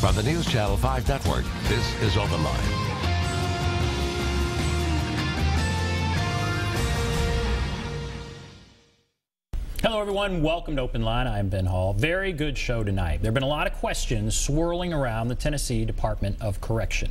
From the News Channel 5 Network, this is OpenLine. Hello, everyone. Welcome to OpenLine. I'm Ben Hall. Very good show tonight. There have been a lot of questions swirling around the Tennessee Department of Correction.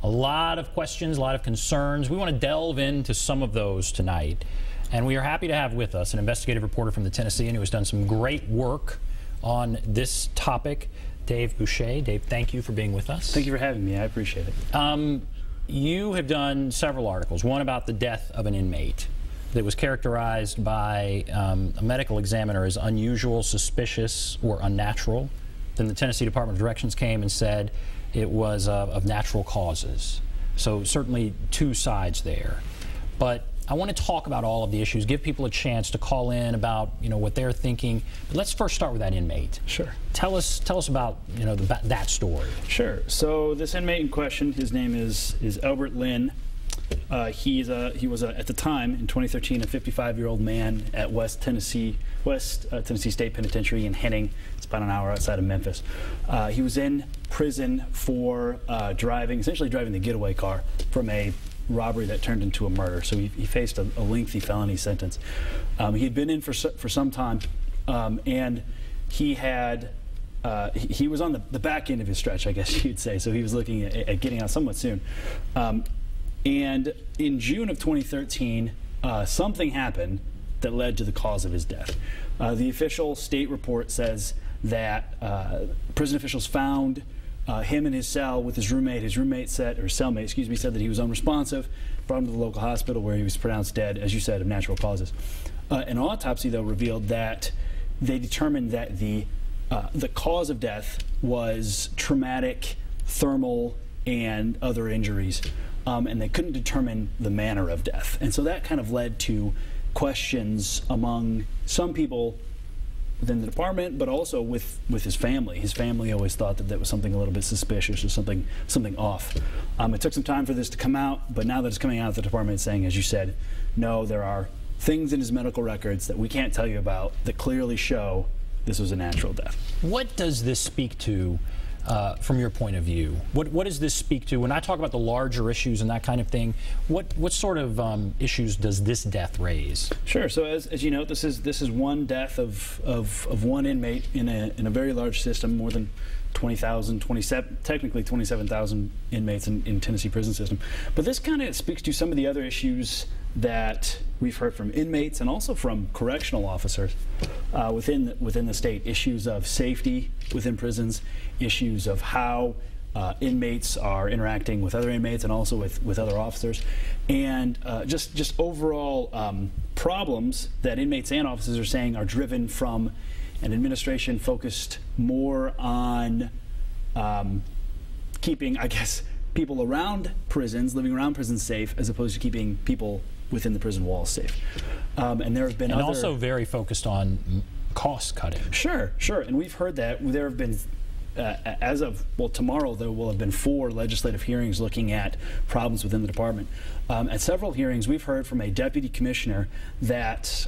A lot of questions, a lot of concerns. We want to delve into some of those tonight. And we are happy to have with us an investigative reporter from the Tennessean who has done some great work on this topic, Dave Boucher. Dave, thank you for being with us. Thank you for having me. I appreciate it. You have done several articles, one about the death of an inmate that was characterized by a medical examiner as unusual, suspicious, or unnatural. Then the Tennessee Department of Corrections came and said it was of natural causes. So certainly two sides there. But I want to talk about all of the issues, give people a chance to call in about what they're thinking. But let's first start with that inmate. Sure. Tell us about that story. Sure. So this inmate in question, his name is Albert Lynn. He was at the time in 2013 a 55-year-old man at West Tennessee State Penitentiary in Henning. It's about an hour outside of Memphis. He was in prison for essentially driving the getaway car from a robbery that turned into a murder. So he faced a lengthy felony sentence. He had been in for some time, and he was on the back end of his stretch, I guess you'd say. So he was looking at getting out somewhat soon. And in June of 2013, something happened that led to the cause of his death. The official state report says that prison officials found him in his cell with his roommate. His cellmate, excuse me, said that he was unresponsive, brought him to the local hospital where he was pronounced dead, as you said, of natural causes. An autopsy, though, revealed that they determined that the cause of death was traumatic, thermal, and other injuries. And they couldn't determine the manner of death. And so that kind of led to questions among some people within the department, but also with his family. His family always thought that that was something a little bit suspicious or something off. It took some time for this to come out, but now that it's coming out, the department is saying, as you said, no, there are things in his medical records that we can't tell you about that clearly show this was a natural death. What does this speak to from your point of view? What does this speak to? When I talk about the larger issues and that kind of thing, what sort of issues does this death raise? Sure. So as you know, this is one death of one inmate in a very large system, more than 20,000, technically 27,000 inmates in Tennessee prison system. But this kind of speaks to some of the other issues that we've heard from inmates and also from correctional officers within the state. Issues of safety within prisons, issues of how inmates are interacting with other inmates and also with other officers, and just overall problems that inmates and officers are saying are driven from an administration focused more on keeping, I guess, people around prisons, living around prisons safe, as opposed to keeping people within the prison walls safe. And there have been and also very focused on cost cutting. Sure, and we've heard that. There have been, as of, tomorrow there will have been 4 legislative hearings looking at problems within the department. At several hearings, we've heard from a deputy commissioner that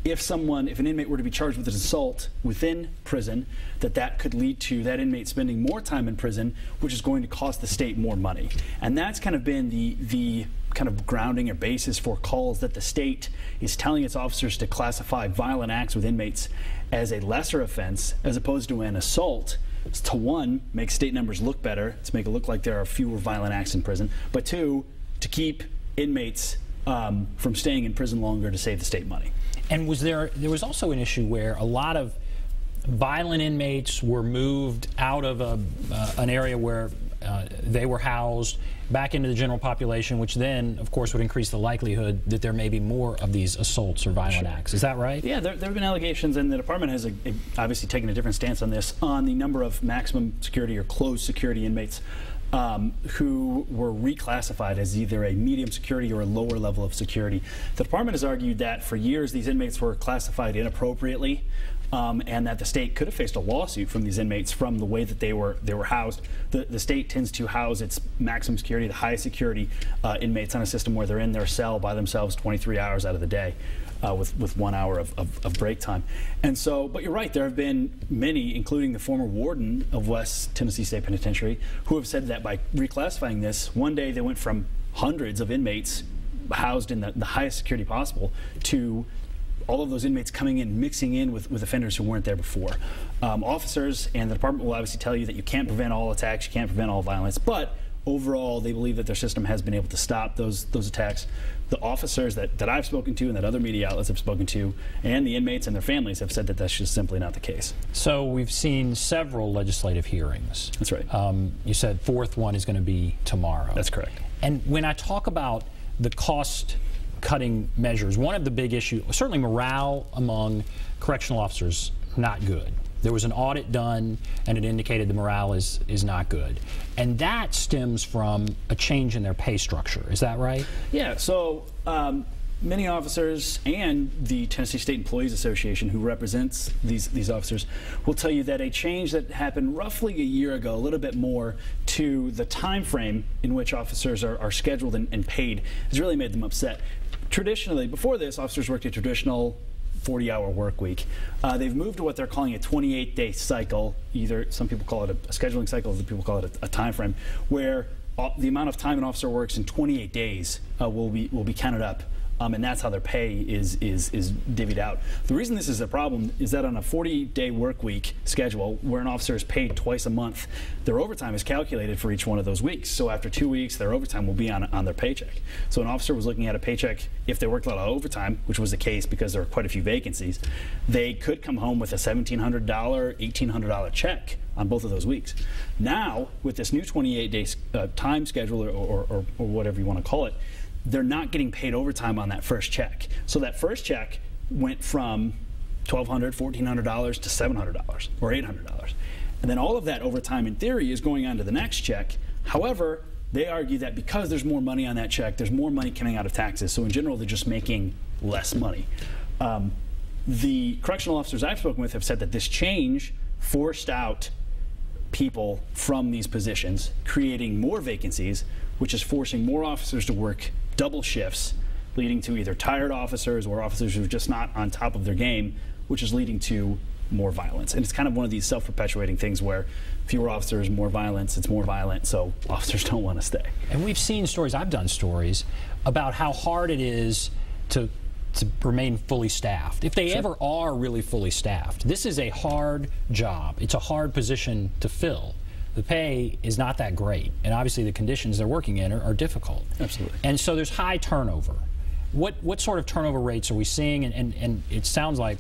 if an inmate were to be charged with an assault within prison, that could lead to that inmate spending more time in prison, which is going to cost the state more money. And that's kind of been the kind of grounding or basis for calls that the state is telling its officers to classify violent acts with inmates as a lesser offense as opposed to an assault. To one, make state numbers look better, to make it look like there are fewer violent acts in prison, but 2, to keep inmates from staying in prison longer to save the state money. And there was also an issue where a lot of violent inmates were moved out of an area where they were housed back into the general population, which then, of course, would increase the likelihood that there may be more of these assaults or violent acts. Is that right? Yeah, there have been allegations, and the department has obviously taken a different stance on this, on the number of maximum security or closed security inmates who were reclassified as either a medium security or a lower level of security. The department has argued that for years these inmates were classified inappropriately, and that the state could have faced a lawsuit from these inmates from the way that they were housed. The state tends to house its maximum security, the highest security inmates on a system where they're in their cell by themselves 23 hours out of the day. with 1 hour of break time. And so, but you're right, there have been many, including the former warden of West Tennessee State Penitentiary, who have said that by reclassifying this, one day they went from hundreds of inmates housed in the highest security possible to all of those inmates coming in, mixing in with offenders who weren't there before. Officers and the department will obviously tell you that you can't prevent all attacks, you can't prevent all violence, but overall, they believe that their system has been able to stop those attacks. The officers that I've spoken to and that other media outlets have spoken to, and the inmates and their families have said that that's just simply not the case. So we've seen several legislative hearings. That's right. You said fourth one is going to be tomorrow. That's correct. And when I talk about the cost-cutting measures, one of the big issues, certainly morale among correctional officers, not good. There was an audit done, and it indicated the morale is not good. And that stems from a change in their pay structure. Is that right? Yeah, so many officers and the Tennessee State Employees Association, who represents these officers, will tell you that a change that happened roughly a year ago, a little bit more, to the time frame in which officers are scheduled and paid has really made them upset. Traditionally, before this, officers worked a traditional 40-hour work week. They've moved to what they're calling a 28-day cycle. Either some people call it a scheduling cycle, other people call it a time frame, where the amount of time an officer works in 28 days will be counted up. And that's how their pay is divvied out. The reason this is a problem is that on a 40-day work week schedule, where an officer is paid twice a month, their overtime is calculated for each one of those weeks. So after 2 weeks, their overtime will be on their paycheck. So an officer was looking at a paycheck, if they worked a lot of overtime, which was the case because there were quite a few vacancies, they could come home with a $1,700, $1,800 check on both of those weeks. Now, with this new 28-day time schedule or whatever you want to call it, they're not getting paid overtime on that first check. So that first check went from $1,200, $1,400 to $700 or $800. And then all of that overtime, in theory, is going on to the next check. However, they argue that because there's more money on that check, there's more money coming out of taxes. So in general, they're just making less money. The correctional officers I've spoken with have said that this change forced out people from these positions, creating more vacancies, which is forcing more officers to work double shifts, leading to either tired officers or officers who are just not on top of their game, which is leading to more violence. And it's kind of one of these self-perpetuating things where fewer officers, more violence, it's more violent, so officers don't want to stay. And we've seen stories, I've done stories, about how hard it is to remain fully staffed. If they ever are really fully staffed, this is a hard job. It's a hard position to fill. The pay is not that great, and obviously the conditions they're working in are difficult. Absolutely. And so there's high turnover. What sort of turnover rates are we seeing? And it sounds like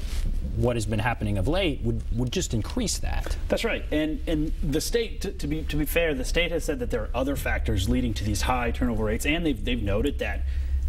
what has been happening of late would just increase that. That's right. And the state, to be fair, the state has said that there are other factors leading to these high turnover rates, and they've noted that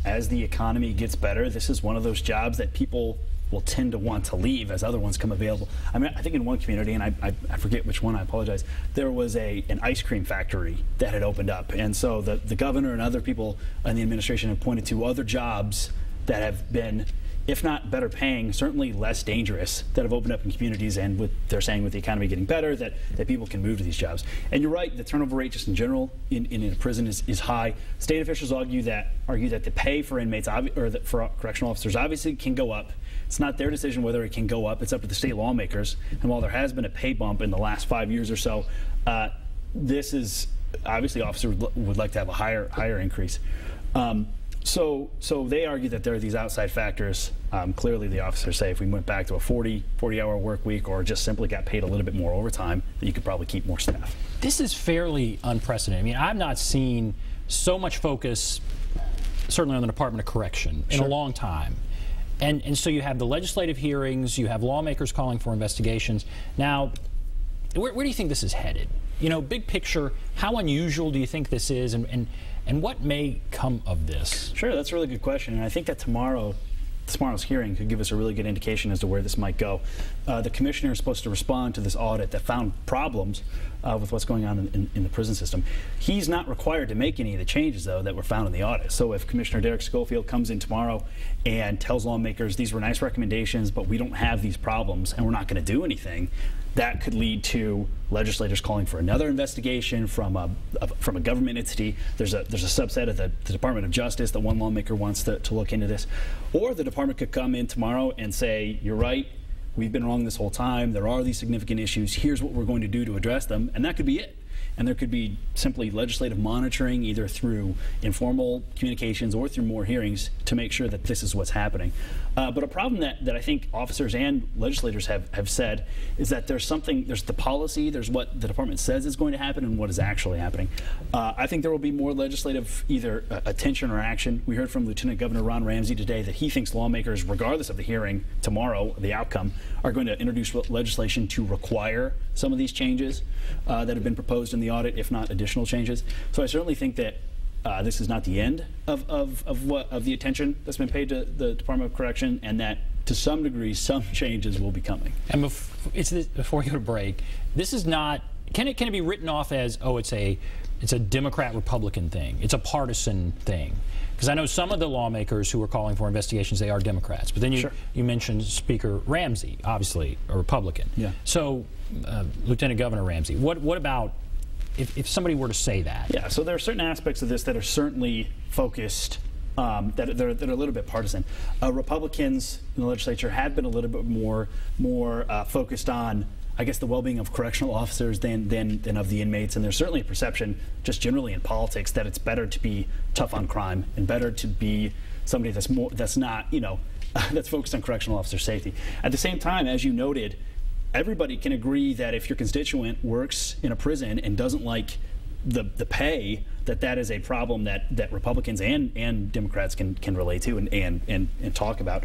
as the economy gets better, this is one of those jobs that people will tend to want to leave as other ones come available. I mean, I think in one community, and I forget which one, I apologize, there was an ice cream factory that had opened up. And so the governor and other people in the administration have pointed to other jobs that have been, if not better paying, certainly less dangerous, that have opened up in communities, and they're saying with the economy getting better, that people can move to these jobs. And you're right, the turnover rate just in general in a prison is high. State officials argue that the pay for inmates, for correctional officers, obviously can go up. It's not their decision whether it can go up. It's up to the state lawmakers. And while there has been a pay bump in the last 5 years or so, this is obviously officers would like to have a higher increase. So they argue that there are these outside factors. Clearly, the officers say if we went back to a 40-hour work week or just simply got paid a little bit more overtime, that you could probably keep more staff. This is fairly unprecedented. I mean, I've not seen so much focus, certainly on the Department of Correction, in a long time. And so you have the legislative hearings, you have lawmakers calling for investigations. Now, where do you think this is headed? You know, big picture, how unusual do you think this is, and what may come of this? Sure, that's a really good question, and I think that tomorrow's hearing could give us a really good indication as to where this might go. The commissioner is supposed to respond to this audit that found problems with what's going on in the prison system. He's not required to make any of the changes, though, that were found in the audit. So if Commissioner Derek Schofield comes in tomorrow and tells lawmakers these were nice recommendations, but we don't have these problems and we're not going to do anything, that could lead to legislators calling for another investigation from a government entity. There's a subset of the Department of Justice that one lawmaker wants to look into this. Or the department could come in tomorrow and say, you're right, we've been wrong this whole time, there are these significant issues, here's what we're going to do to address them, and that could be it. And there could be simply legislative monitoring, either through informal communications or through more hearings, to make sure that this is what's happening. But a problem that I think officers and legislators have said is that there's the policy, there's what the department says is going to happen and what is actually happening. I think there will be more legislative either attention or action. We heard from Lieutenant Governor Ron Ramsey today that he thinks lawmakers, regardless of the hearing tomorrow, the outcome, are going to introduce legislation to require some of these changes that have been proposed in the audit, if not additional changes. So I certainly think that this is not the end of the attention that's been paid to the Department of Correction, and that to some degree some changes will be coming. And before we go to break, this is not. Can it be written off as, oh, it's a Democrat-Republican thing, it's a partisan thing? Because I know some of the lawmakers who are calling for investigations, they are Democrats. But then you mentioned Speaker Ramsey, obviously a Republican. Yeah. So Lieutenant Governor Ramsey, what about if somebody were to say that? Yeah, so there are certain aspects of this that are certainly focused, that are a little bit partisan. Republicans in the legislature have been a little bit more focused on, I guess, the well-being of correctional officers than of the inmates. And there's certainly a perception, just generally in politics, that it's better to be tough on crime and better to be somebody that's not, that's focused on correctional officer safety. At the same time, as you noted, everybody can agree that if your constituent works in a prison and doesn't like the pay, that is a problem that Republicans and Democrats can relate to and talk about.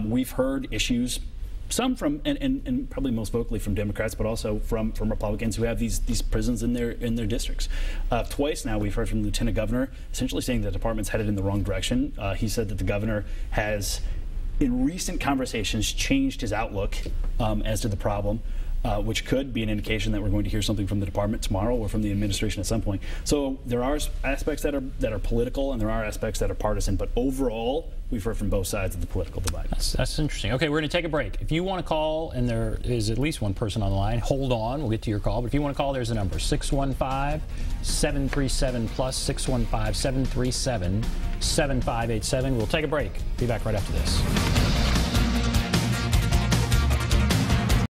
We've heard issues, some from and probably most vocally from Democrats, but also from Republicans who have these prisons in their districts. Twice now we've heard from the Lieutenant Governor essentially saying the department's headed in the wrong direction. He said that the governor has, in recent conversations, changed his outlook as to the problem, which could be an indication that we're going to hear something from the department tomorrow or from the administration at some point. So there are aspects that are political, and there are aspects that are partisan. But overall, we've heard from both sides of the political divide. That's interesting. Okay, we're going to take a break. If you want to call, and there is at least one person on the line, hold on. We'll get to your call. But if you want to call, there's a number, 615-737-PLUS, 615-737-7587. We'll take a break. Be back right after this.